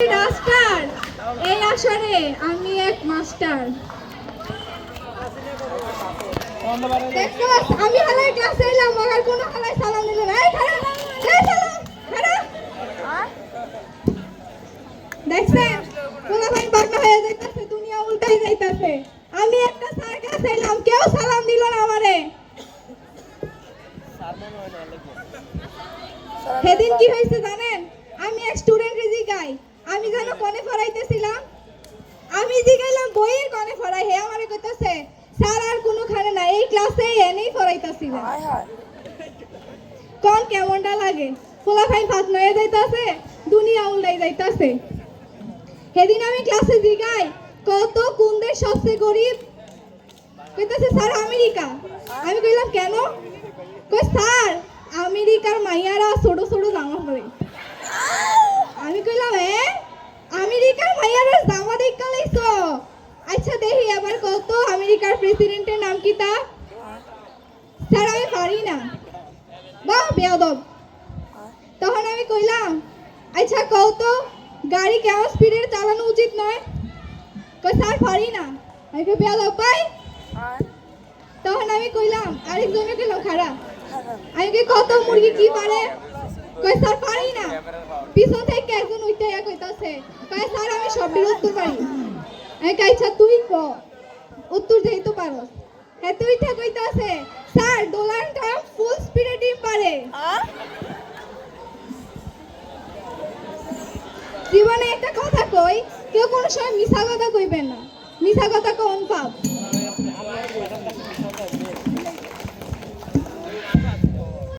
Duster এই আসরে আমি এক মাস্টার। আমি হালাই ক্লাসে এলাম মগার কোনো হালাই সালাম দিল না। এই খারাপ এই সালাম খারাপ দেখছেন পোলা ভাই পাগলা হয়ে যাইতাছে, দুনিয়া উল্টাই যাইতাছে। আমি একটা স্যার কাছে এলাম কেউ সালাম দিল না আমারে। সেদিন কি হয়েছে জানেন? আমি এক স্টুডেন্ট জিগাই আমি যেন কোনে পড়াইতেছিলাম, আমি জিগাইলাম বইয়ের কোনে পড়াই, হে আমারে কইতাছে স্যার আর কোনো খানে না, এই ক্লাসে এনেই পড়াইতাছিলাম। কোন কেমনটা লাগে? পোলা ভাই ফাঁক নয়ে যাইতাছে, দুনিয়া উল্টাই যাইতাছে। সেদিন আমি ক্লাসে জিগাই কত কোন দেশ সবচেয়ে গরিব, কইতাছে স্যার আমেরিকা। আমি কইলাম কেন? কই স্যার আমেরিকার মাইয়ারা ছোট ছোট জামা পরে। আমি কইলাম আমেরিকার মাইয়ারা জামা দেখা লাইছো? আচ্ছা দেখি আবার কত আমেরিকার প্রেসিডেন্টের নাম কি তা? স্যার আমি পারি না। বাহ বেয়াদব। তখন আমি কইলাম আচ্ছা কত গাড়ি কেমন স্পিডে চালানো উচিত নয়? কই স্যার পারি না। আমি কই বেয়াদব ভাই। তখন আমি কইলাম আরেকজনে কইলাম খারাপ, আমি কই কত মুরগি কি পারে? কই স্যার পারি না। পিছন থেকে একজন উইটাইয়া কইতাছে কই স্যার আমি সবটির উত্তর পারি। আমি কই আচ্ছা তুই ক উত্তর দেই তো পারস। হ্যাঁ তুই ঠিক কইতাছে স্যার ডোনাল্ড ট্রাম্প ফুল স্পিডে ডিম পারে। জীবনে একটা কথা কই, কেউ কোনো সময় মিছা কথা কইবেন না, মিছা কথা কোন পাপ।